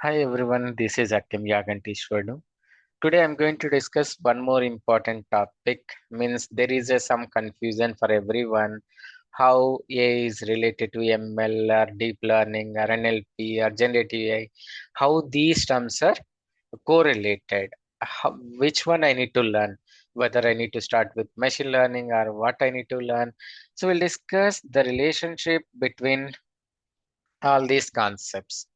Hi everyone, this is Akim Yagantishwadu. Today I'm going to discuss one more important topic. Means there is some confusion for everyone how AI is related to ML or deep learning or NLP or generative AI. How these terms are correlated. Which one I need to learn? Whether I need to start with machine learning or what I need to learn. So we'll discuss the relationship between all these concepts.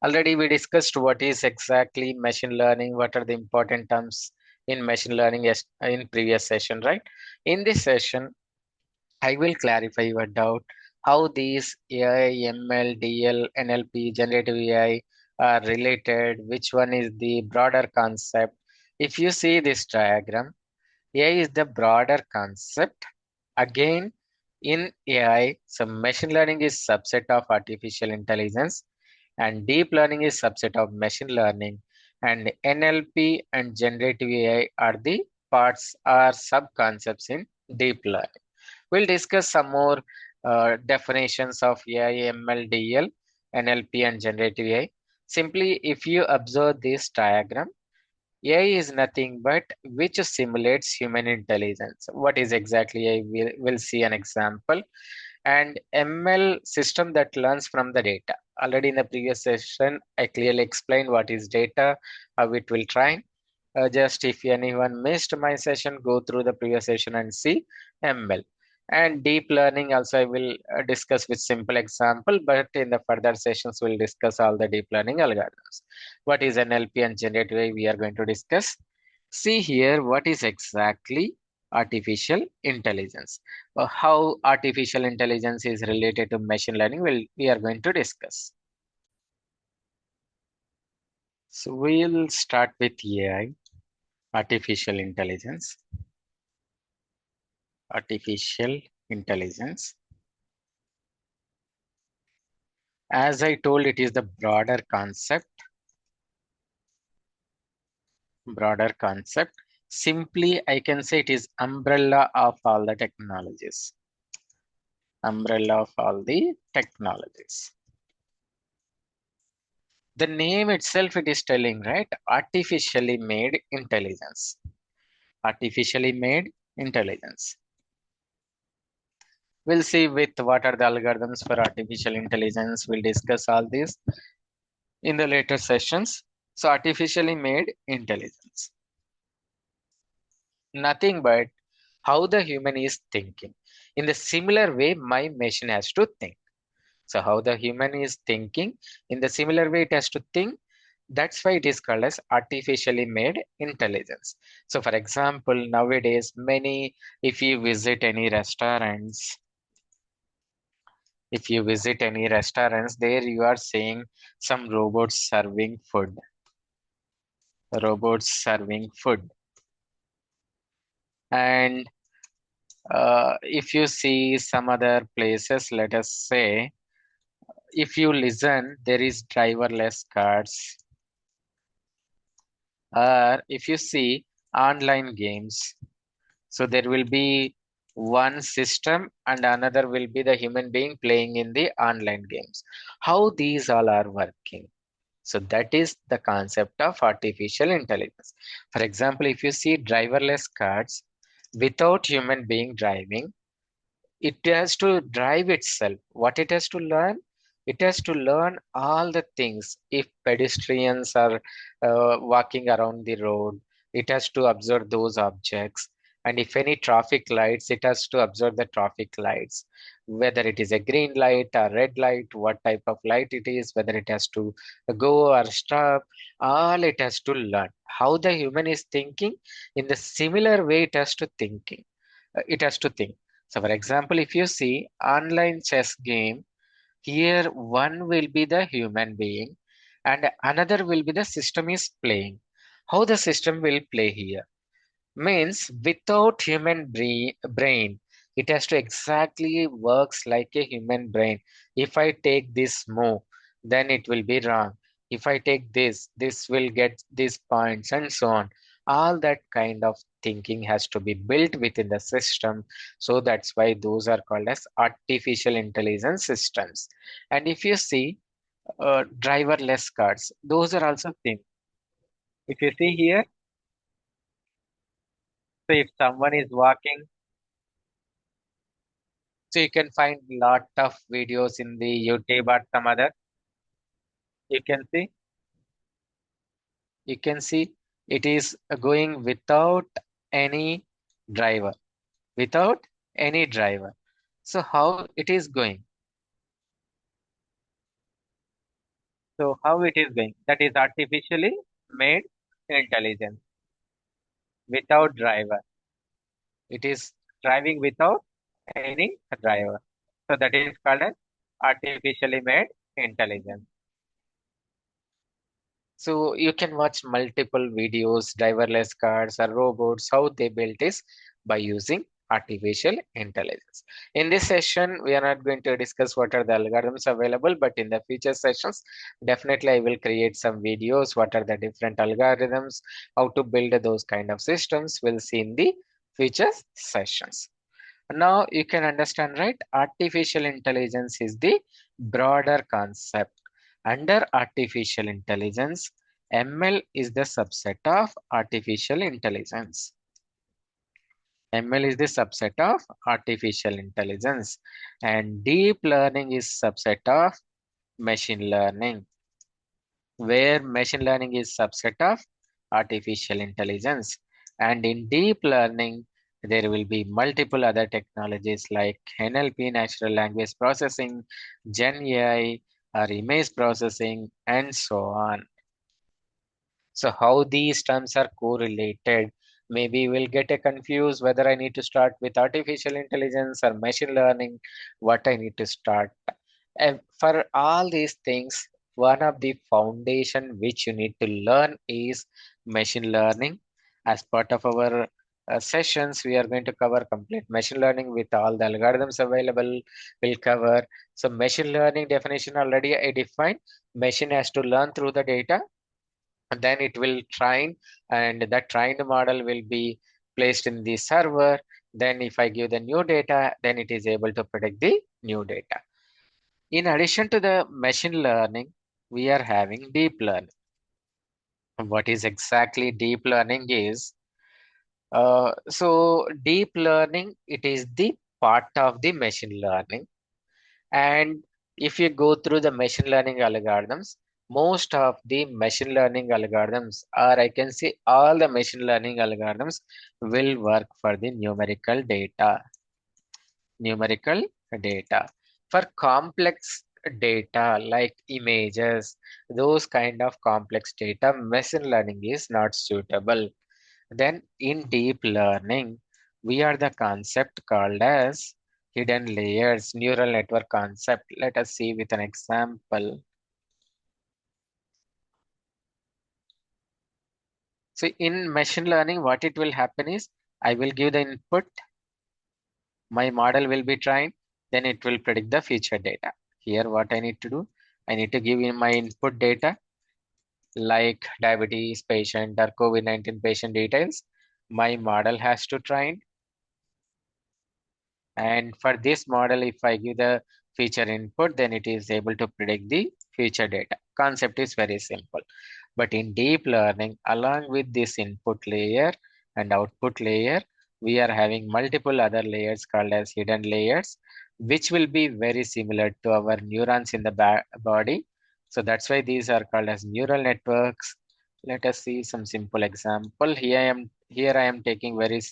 Already we discussed what is exactly machine learning, what are the important terms in machine learning in previous session, right? In this session, I will clarify your doubt how these AI, ML, DL, NLP, generative AI are related, which one is the broader concept. If you see this diagram, AI is the broader concept. Again, in AI, so machine learning is subset of artificial intelligence and deep learning is subset of machine learning, and NLP and generative AI are the parts or sub concepts in deep learning. We'll discuss some more definitions of AI, ML, DL, NLP, and generative AI. Simply, if you observe this diagram, AI is nothing but which simulates human intelligence. What is exactly AI? We'll see an example. And ML system that learns from the data. Already in the previous session, I clearly explained what is data, how it will train. Just if anyone missed my session, go through the previous session and see ML. And deep learning also I will discuss with simple example, but in the further sessions we'll discuss all the deep learning algorithms. What is NLP and generative AI we are going to discuss. See here what is exactly artificial intelligence. How artificial intelligence is related to machine learning we are going to discuss. So we'll start with AI, artificial intelligence. Artificial intelligence. As I told, it is the broader concept. Simply, I can say it is umbrella of all the technologies. Umbrella of all the technologies. The name itself, it is telling, right? Artificially made intelligence. Artificially made intelligence. We'll see with what are the algorithms for artificial intelligence. We'll discuss all this in the later sessions. So artificially made intelligence. Nothing but how the human is thinking. In the similar way, my machine has to think. So how the human is thinking, in the similar way it has to think. That's why it is called as artificially made intelligence. So for example, nowadays, if you visit any restaurants, there you are seeing some robots serving food. And if you see some other places, let us say, if you listen, there is driverless cars. Or if you see online games, so there will be one system and another will be the human being playing in the online games. How these all are working? So that is the concept of artificial intelligence. For example, if you see driverless cars without human being driving, it has to drive itself. What it has to learn? It has to learn all the things. If pedestrians are walking around the road, it has to observe those objects. And if any traffic lights, it has to observe the traffic lights. Whether it is a green light or red light, what type of light it is, whether it has to go or stop, all it has to learn. How the human is thinking, in the similar way it has to thinking. It has to think. So for example, if you see online chess game, here one will be the human being and another will be the system is playing. How the system will play here? Means without human brain, it has to exactly works like a human brain. If I take this move, then it will be wrong. If I take this will get these points and so on. All that kind of thinking has to be built within the system. So that's why those are called as artificial intelligence systems. And if you see, driverless cars. Those are also same. If you see here, so if someone is walking, so you can find lot of videos in the YouTube or some other. You can see, you can see it is going without any driver, without any driver. So how it is going? So how it is going? That is artificially made intelligence without driver. It is driving without any driver. So that is called as artificially made intelligence. So you can watch multiple videos, driverless cars or robots, how they built is by using artificial intelligence. In this session, we are not going to discuss what are the algorithms available, but in the future sessions, definitely I will create some videos, what are the different algorithms, how to build those kind of systems. We'll see in the future sessions. Now you can understand, right? Artificial intelligence is the broader concept. Under artificial intelligence, ML is the subset of artificial intelligence. ML is the subset of artificial intelligence, and deep learning is subset of machine learning, where machine learning is subset of artificial intelligence. And in deep learning, there will be multiple other technologies like NLP, natural language processing, GenAI, or image processing, and so on. So how these terms are correlated, maybe we'll get a confused whether I need to start with artificial intelligence or machine learning, what I need to start. And for all these things, one of the foundation which you need to learn is machine learning. As part of our sessions, we are going to cover complete machine learning with all the algorithms available. We'll cover. So machine learning definition already I defined. Machine has to learn through the data, and then it will train, and that trained model will be placed in the server. Then if I give the new data, then it is able to predict the new data. In addition to the machine learning, we are having deep learning. What is exactly deep learning is, so deep learning, it is the part of the machine learning. And if you go through the machine learning algorithms, most of the machine learning algorithms, or I can say all the machine learning algorithms, will work for the numerical data. Numerical data. For complex data like images, those kind of complex data, machine learning is not suitable. Then in deep learning, we are the concept called as hidden layers, neural network concept. Let us see with an example. So in machine learning, what it will happen is I will give the input, my model will be trained, then it will predict the future data. Here, what I need to do, I need to give in my input data like diabetes patient or COVID-19 patient details. My model has to train. And for this model, if I give the feature input, then it is able to predict the future data. Concept is very simple. But in deep learning, along with this input layer and output layer, we are having multiple other layers called as hidden layers, which will be very similar to our neurons in the body. So that's why these are called as neural networks. Let us see some simple example. Here I am taking very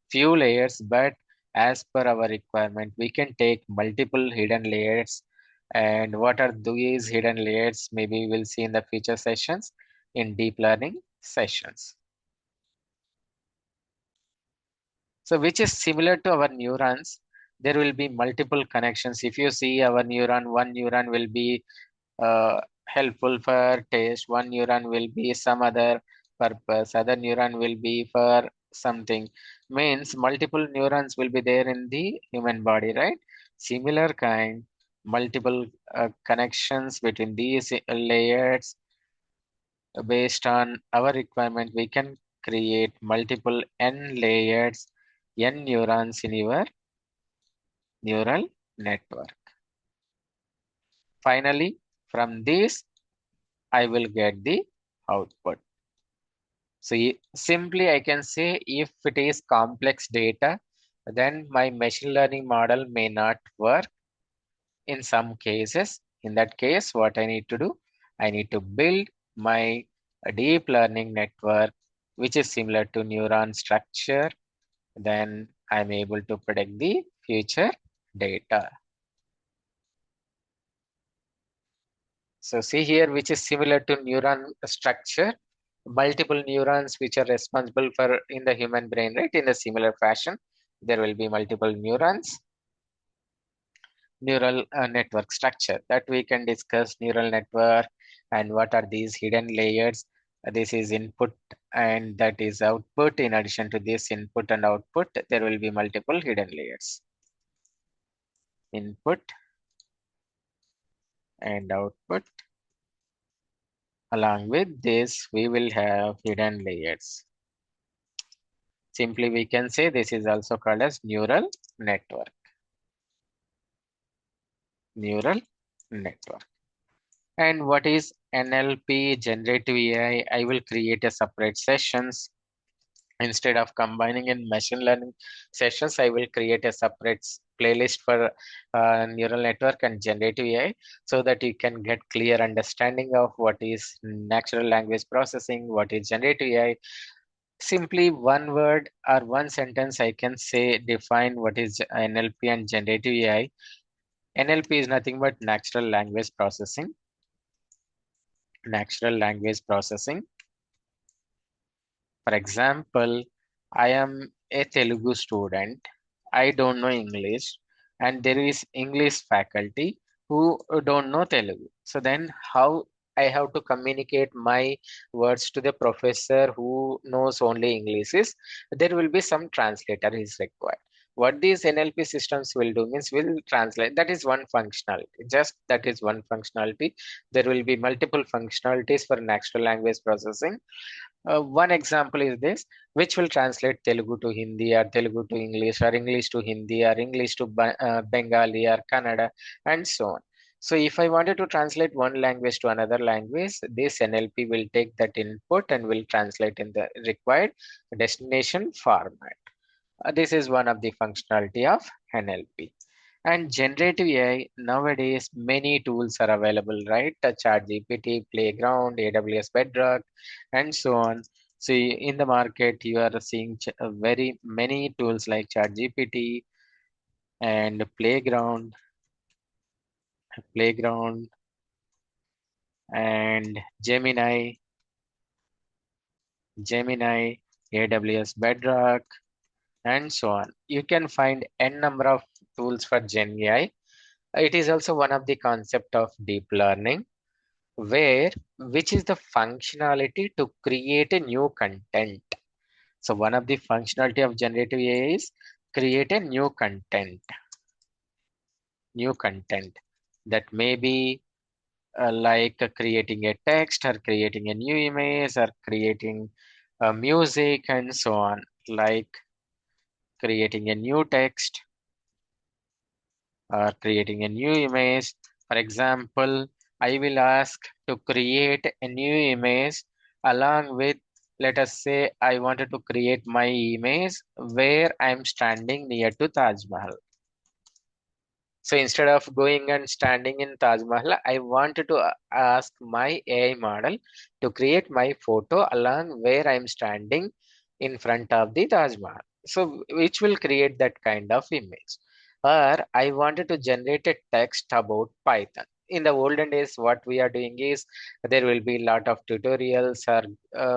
few layers, but as per our requirement, we can take multiple hidden layers. And what are these hidden layers? Maybe we'll see in the future sessions in deep learning sessions. So which is similar to our neurons, there will be multiple connections. If you see our neuron, one neuron will be helpful for taste, one neuron will be some other purpose, other neuron will be for something. Means multiple neurons will be there in the human body, right? Similar kind, multiple connections between these layers. Based on our requirement, we can create multiple n layers, n neurons in your neural network. Finally, From this, I will get the output. So simply I can say if it is complex data, then my machine learning model may not work in some cases. In that case, what I need to do, I need to build my deep learning network, which is similar to neuron structure. Then I'm able to predict the future data. So see here, which is similar to neuron structure, multiple neurons which are responsible for in the human brain, right? In a similar fashion, there will be multiple neurons, neural network structure that we can discuss neural network and what are these hidden layers. This is input and that is output. In addition to this input and output, there will be multiple hidden layers. Input and output. Along with this, we will have hidden layers. Simply we can say this is also called as neural network. Neural network. And what is NLP, generative AI? I will create a separate sessions. Instead of combining in machine learning sessions, I will create a separate playlist for neural network and generative AI so that you can get clear understanding of what is natural language processing, what is generative AI. Simply one word or one sentence I can say define what is NLP and generative AI. NLP is nothing but natural language processing. Natural language processing. For example, I am a Telugu student. I don't know English, and there is English faculty who don't know Telugu. So then, how I have to communicate my words to the professor who knows only English is there will be some translator is required. What these NLP systems will do means will translate. That is one functionality. Just that is one functionality. There will be multiple functionalities for natural language processing. One example is this, which will translate Telugu to Hindi or Telugu to English or English to Hindi or English to Bengali or Kannada and so on. So if I wanted to translate one language to another language, this NLP will take that input and will translate in the required destination format. This is one of the functionality of NLP. And generative AI, nowadays, many tools are available, right? ChatGPT, Playground, AWS Bedrock, and so on. So in the market, you are seeing very many tools like ChatGPT and Playground and Gemini, AWS Bedrock, and so on. You can find n number of tools for Gen AI. It is also one of the concept of deep learning, where which is the functionality to create a new content. So one of the functionality of generative AI is create a new content that may be like creating a text or creating a new image or creating music and so on, like creating a new text or creating a new image. For example, I will ask to create a new image along with, let us say, I wanted to create my image where I'm standing near to Taj Mahal. So instead of going and standing in Taj Mahal, I wanted to ask my AI model to create my photo along where I'm standing in front of the Taj Mahal. So which will create that kind of image. Or I wanted to generate a text about Python. In the olden days, what we are doing is there will be a lot of tutorials or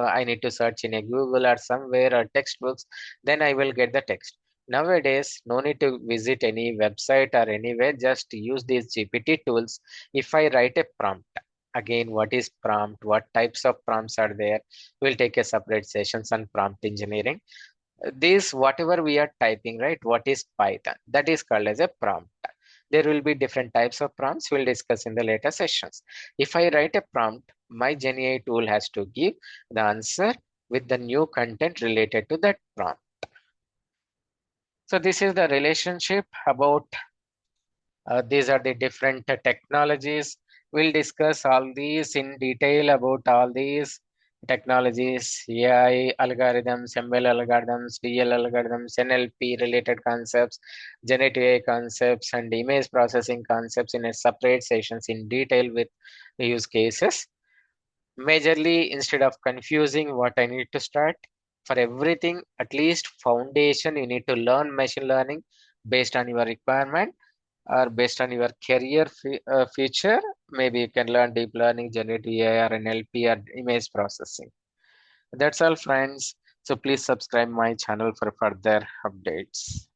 I need to search in a Google or somewhere or textbooks, then I will get the text. Nowadays, no need to visit any website or anywhere, just use these GPT tools. If I write a prompt, again, what is prompt? What types of prompts are there? We'll take a separate sessions on prompt engineering. This, whatever we are typing, right? What is Python? That is called as a prompt. There will be different types of prompts we'll discuss in the later sessions. If I write a prompt, my GenAI tool has to give the answer with the new content related to that prompt. So this is the relationship about these are the different technologies. We'll discuss all these in detail about all these technologies, AI algorithms, ML algorithms, DL algorithms, NLP related concepts, generative AI concepts, and image processing concepts in a separate sessions in detail with use cases. Majorly, instead of confusing what I need to start, for everything, at least foundation, you need to learn machine learning based on your requirement or based on your career future. Maybe you can learn deep learning, generative AI, or NLP, or image processing. That's all, friends. So please subscribe my channel for further updates.